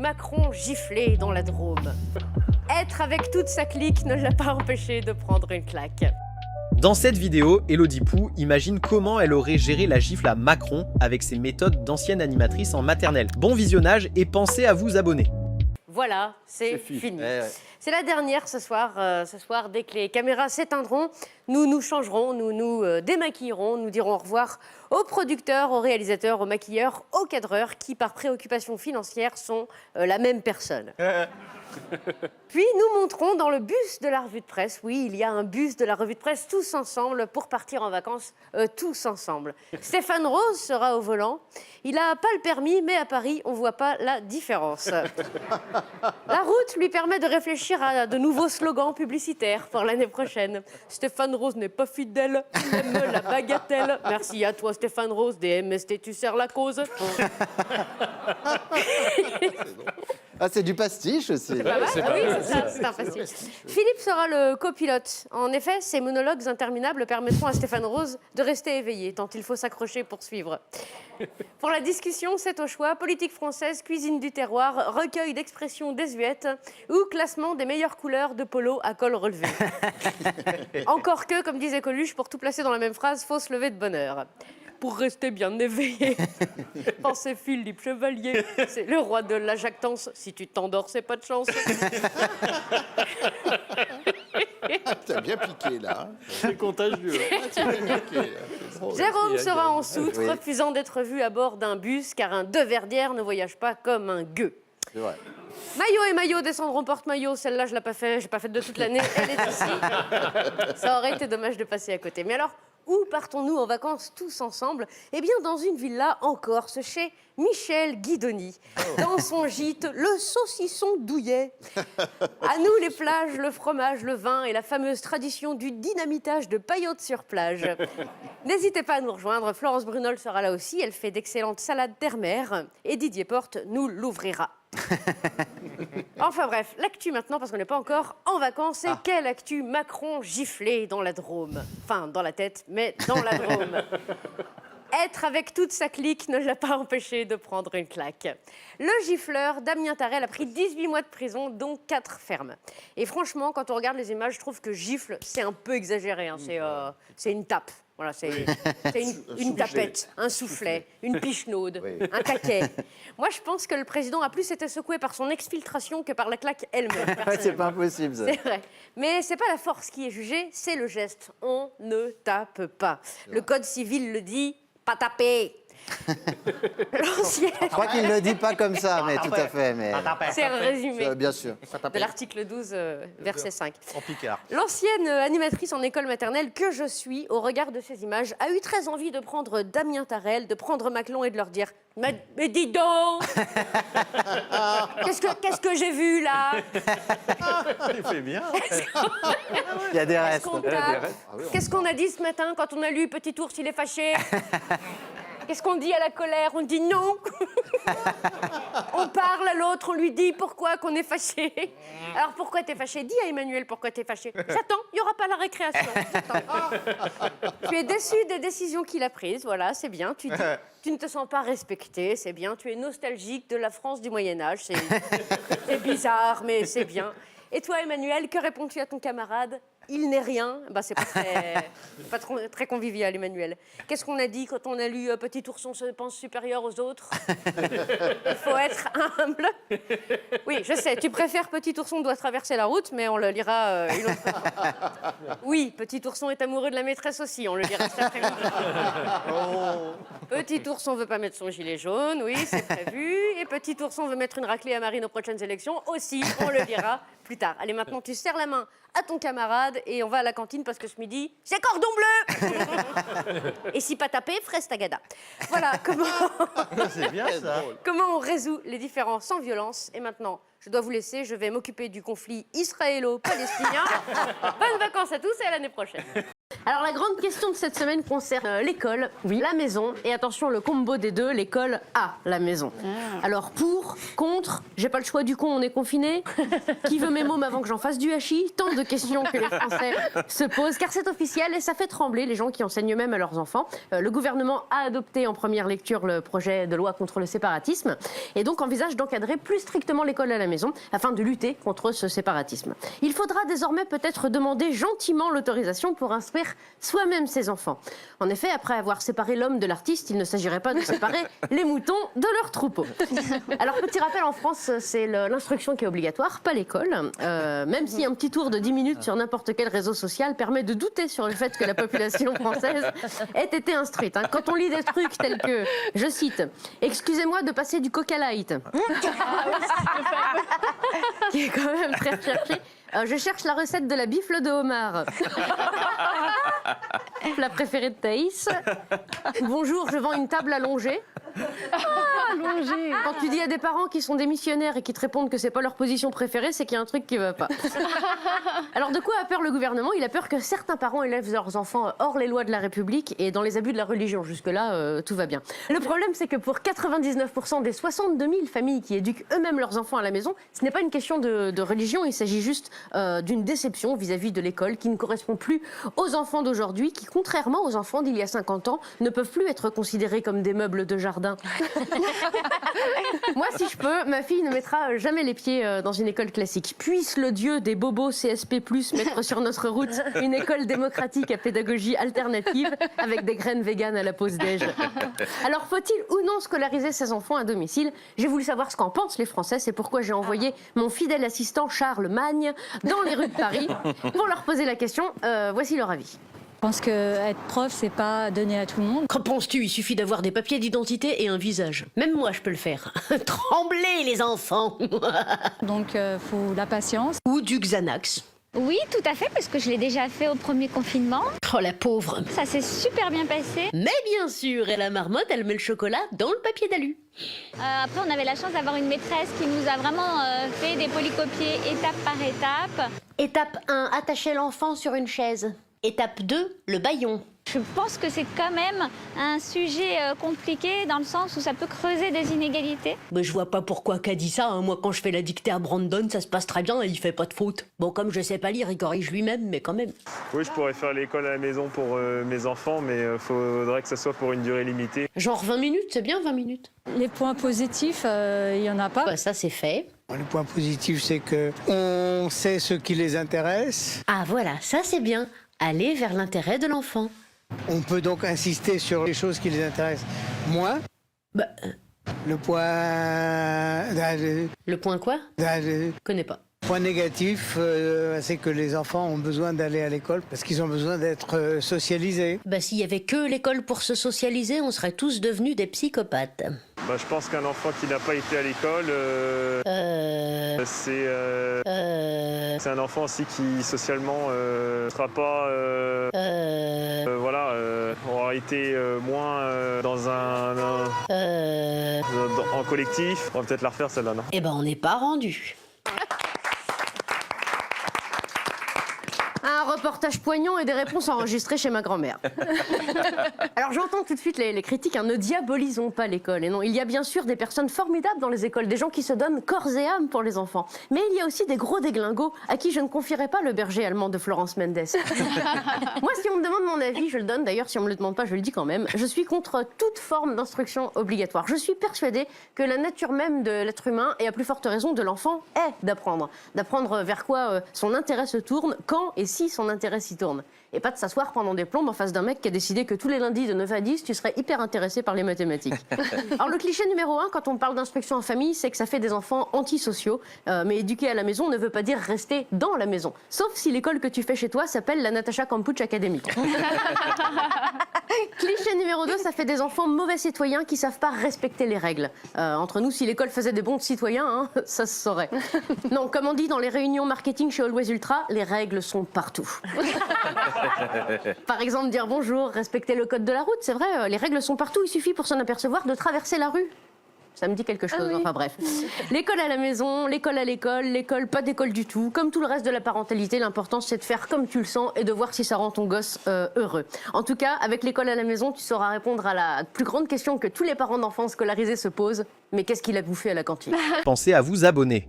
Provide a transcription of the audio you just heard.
Macron giflé dans la Drôme. Être avec toute sa clique ne l'a pas empêché de prendre une claque. Dans cette vidéo, Élodie Pou imagine comment elle aurait géré la gifle à Macron avec ses méthodes d'ancienne animatrice en maternelle. Bon visionnage et pensez à vous abonner. Voilà, c'est fini. Ouais. C'est la dernière ce soir. Dès que les caméras s'éteindront, nous nous changerons, nous nous démaquillerons, nous dirons au revoir aux producteurs, aux réalisateurs, aux maquilleurs, aux cadreurs qui, par préoccupation financière, sont la même personne. Puis nous monterons dans le bus de la revue de presse. Oui, il y a un bus de la revue de presse tous ensemble pour partir en vacances tous ensemble. Stéphane Rose sera au volant. Il n'a pas le permis, mais à Paris, on ne voit pas la différence. La route lui permet de réfléchir à de nouveaux slogans publicitaires pour l'année prochaine. Stéphane Rose n'est pas fidèle, il aime la bagatelle. Merci à toi Stéphane Rose, des MST, tu sers la cause. Ah, c'est du pastiche aussi. C'est pas mal. Ah oui, c'est ça, c'est un pastiche. Philippe sera le copilote. En effet, ces monologues interminables permettront à Stéphane Rose de rester éveillé, tant il faut s'accrocher pour suivre. Pour la discussion, c'est au choix politique française, cuisine du terroir, recueil d'expressions désuètes ou classement des meilleures couleurs de polo à col relevé. Encore que, comme disait Coluche, pour tout placer dans la même phrase, faut se lever de bonne heure. Pour rester bien éveillé, pensez Philippe Chevalier, c'est le roi de la jactance. Si tu t'endors, c'est pas de chance. T'as bien piqué, là. C'est contagieux. T'as bien piqué, là. Jérôme sera en soute, Oui. refusant d'être vu à bord d'un bus, car un Deverdière ne voyage pas comme un gueux. C'est vrai. Maillot et maillot descendront porte-maillot. Celle-là, je l'ai pas fait. J'ai pas faite de toute l'année. Elle est ici. Ça aurait été dommage de passer à côté. Mais alors, où partons-nous en vacances tous ensemble? Eh bien, dans une villa en Corse, chez Michel Guidoni. Dans son gîte, le saucisson douillet. À nous les plages, le fromage, le vin et la fameuse tradition du dynamitage de paillotes sur plage. N'hésitez pas à nous rejoindre. Florence Brunol sera là aussi. Elle fait d'excellentes salades terre-mer. Et Didier Porte nous l'ouvrira. Enfin bref, l'actu maintenant, parce qu'on n'est pas encore en vacances, c'est quelle actu? Macron giflé dans la Drôme. Enfin, dans la tête, mais dans la Drôme. Être avec toute sa clique ne l'a pas empêché de prendre une claque. Le gifleur, Damien Tarel, a pris 18 mois de prison, dont 4 fermes. Et franchement, quand on regarde les images, je trouve que gifle, c'est un peu exagéré. Hein. C'est une tape. Voilà, c'est une tapette, un soufflet, une pichenaude, un taquet. Moi, je pense que le président a plus été secoué par son exfiltration que par la claque elle-même. Ouais, c'est pas impossible, ça. C'est vrai. Mais c'est pas la force qui est jugée, c'est le geste. On ne tape pas. Le code civil le dit, pas taper. L'ancienne... Je crois qu'il ne le dit pas comme ça, mais tout à fait. Mais... C'est un résumé Bien sûr. de l'article 12, verset 5. En picard. L'ancienne animatrice en école maternelle que je suis, au regard de ces images, a eu très envie de prendre Damien Tarel, de prendre Maclon et de leur dire « Mais dis donc Qu'est-ce que j'ai vu, là ?» Il fait bien. Il y a des Qu'est-ce restes. qu'on tape? Qu'est-ce qu'on a dit ce matin quand on a lu Petit ours, il est fâché? Qu'est-ce qu'on dit à la colère? On dit non. On parle à l'autre, on lui dit pourquoi qu'on est fâché. Alors pourquoi t'es fâché? Dis à Emmanuel pourquoi t'es fâché. J'attends, il n'y aura pas la récréation. Tu es déçu des décisions qu'il a prises, voilà, c'est bien. Tu ne te sens pas respecté, c'est bien. Tu es nostalgique de la France du Moyen-Âge, c'est bizarre, mais c'est bien. Et toi, Emmanuel, que réponds-tu à ton camarade? Il n'est rien. Bah, c'est pas très convivial, Emmanuel. Qu'est-ce qu'on a dit quand on a lu Petit ourson se pense supérieur aux autres? Il faut être humble. Oui, je sais, tu préfères Petit ourson doit traverser la route, mais on le lira une autre fois. Oui, Petit ourson est amoureux de la maîtresse aussi, on le lira cet après-midi. Petit ourson veut pas mettre son gilet jaune, oui, c'est prévu. Et Petit ourson veut mettre une raclée à Marine aux prochaines élections aussi, on le lira plus tard. Allez, maintenant, tu serres la main à ton camarade et on va à la cantine parce que ce midi, c'est cordon bleu. Et si pas tapé, fraise tagada. Voilà C'est bien ça. comment on résout les différends sans violence. Et maintenant, je dois vous laisser, je vais m'occuper du conflit israélo-palestinien. Bonnes vacances à tous et à l'année prochaine. Alors la grande question de cette semaine concerne l'école, la maison, et attention, le combo des deux, l'école à la maison. Alors pour, contre, j'ai pas le choix du con, on est confiné. Qui veut mes mômes avant que j'en fasse du hachis? Tant de questions que les Français se posent, car c'est officiel et ça fait trembler les gens qui enseignent eux-mêmes à leurs enfants. Le gouvernement a adopté en première lecture le projet de loi contre le séparatisme et donc envisage d'encadrer plus strictement l'école à la maison afin de lutter contre ce séparatisme. Il faudra désormais peut-être demander gentiment l'autorisation pour instruire soi-même ses enfants. En effet, après avoir séparé l'homme de l'artiste, il ne s'agirait pas de séparer les moutons de leur troupeau. Alors, petit rappel, en France, c'est l'instruction qui est obligatoire, pas l'école. Même si un petit tour de 10 minutes sur n'importe quel réseau social permet de douter sur le fait que la population française ait été instruite. Quand on lit des trucs tels que, je cite, « Excusez-moi de passer du Coca Light », qui est quand même très recherché. Je cherche la recette de la bifle de homard. Plat préféré de Thaïs. Bonjour, je vends une table allongée. Allongée. Quand tu dis à des parents qui sont des missionnaires et qui te répondent que c'est pas leur position préférée, c'est qu'il y a un truc qui va pas. Alors de quoi a peur le gouvernement? Il a peur que certains parents élèvent leurs enfants hors les lois de la République et dans les abus de la religion. Jusque-là, tout va bien. Le problème, c'est que pour 99% des 62 000 familles qui éduquent eux-mêmes leurs enfants à la maison, ce n'est pas une question de religion, il s'agit juste d'une déception vis-à-vis de l'école qui ne correspond plus aux enfants d'aujourd'hui, qui, contrairement aux enfants d'il y a 50 ans, ne peuvent plus être considérés comme des meubles de jardin. Moi, si je peux, ma fille ne mettra jamais les pieds dans une école classique. Puisse le dieu des bobos CSP+, mettre sur notre route une école démocratique à pédagogie alternative avec des graines véganes à la pause déj. Alors, faut-il ou non scolariser ses enfants à domicile? J'ai voulu savoir ce qu'en pensent les Français, c'est pourquoi j'ai envoyé mon fidèle assistant Charles Magne dans les rues de Paris pour leur poser la question. Voici leur avis. Je pense qu'être prof, c'est pas donné à tout le monde. Qu'en penses-tu? Il suffit d'avoir des papiers d'identité et un visage. Même moi, je peux le faire. Tremblez, les enfants. Donc, faut la patience. Ou du Xanax. Oui, tout à fait, parce que je l'ai déjà fait au premier confinement. Oh, la pauvre. Ça s'est super bien passé. Mais bien sûr, et la marmotte, elle met le chocolat dans le papier d'alu. Après, on avait la chance d'avoir une maîtresse qui nous a vraiment fait des polycopiés étape par étape. Étape 1, attacher l'enfant sur une chaise. Étape 2, le bâillon. Je pense que c'est quand même un sujet compliqué dans le sens où ça peut creuser des inégalités. Mais je vois pas pourquoi qu'a dit ça. Moi, quand je fais la dictée à Brandon, ça se passe très bien et il fait pas de faute. Bon, comme je sais pas lire, il corrige lui-même, mais quand même. Oui, je pourrais faire l'école à la maison pour mes enfants, mais faudrait que ça soit pour une durée limitée. Genre 20 minutes, c'est bien 20 minutes. Les points positifs, il y en a pas. Bah, ça, c'est fait. Le point positif, c'est qu'on sait ce qui les intéresse. Ah, voilà, ça, c'est bien. Aller vers l'intérêt de l'enfant. On peut donc insister sur les choses qui les intéressent moins. Bah, Le point... le point quoi? Le Connais pas. point négatif, c'est que les enfants ont besoin d'aller à l'école parce qu'ils ont besoin d'être socialisés. Bah, s'il y avait que l'école pour se socialiser, on serait tous devenus des psychopathes. Bah, je pense qu'un enfant qui n'a pas été à l'école, c'est un enfant aussi qui socialement sera pas, aura été moins dans en collectif. On va peut-être la refaire celle-là, non? Eh ben, on n'est pas rendu. Un reportage poignant et des réponses enregistrées chez ma grand-mère. Alors j'entends tout de suite les critiques, ne diabolisons pas l'école. Et non, il y a bien sûr des personnes formidables dans les écoles, des gens qui se donnent corps et âme pour les enfants. Mais il y a aussi des gros déglingos à qui je ne confierais pas le berger allemand de Florence Mendes. Moi, si on me demande mon avis, je le donne. D'ailleurs, si on me le demande pas, je le dis quand même. Je suis contre toute forme d'instruction obligatoire. Je suis persuadée que la nature même de l'être humain, et à plus forte raison de l'enfant, est d'apprendre. D'apprendre vers quoi son intérêt se tourne, quand et si son intérêt s'y tourne. Et pas de s'asseoir pendant des plombes en face d'un mec qui a décidé que tous les lundis de 9 à 10, tu serais hyper intéressé par les mathématiques. Alors le cliché numéro 1, quand on parle d'instruction en famille, c'est que ça fait des enfants antisociaux. Mais éduquer à la maison ne veut pas dire rester dans la maison. Sauf si l'école que tu fais chez toi s'appelle la Natacha Kampuch Academy. Cliché numéro 2, ça fait des enfants mauvais citoyens qui savent pas respecter les règles. Entre nous, si l'école faisait des bons citoyens, ça se saurait. Non, comme on dit dans les réunions marketing chez Always Ultra, les règles sont partout. Par exemple, dire bonjour, respecter le code de la route, c'est vrai, les règles sont partout, il suffit pour s'en apercevoir de traverser la rue. Ça me dit quelque chose, enfin bref. L'école à la maison, l'école à l'école, pas d'école du tout. Comme tout le reste de la parentalité, l'important c'est de faire comme tu le sens et de voir si ça rend ton gosse heureux. En tout cas, avec l'école à la maison, tu sauras répondre à la plus grande question que tous les parents d'enfants scolarisés se posent. Mais qu'est-ce qu'il a bouffé à la cantine? Pensez à vous abonner.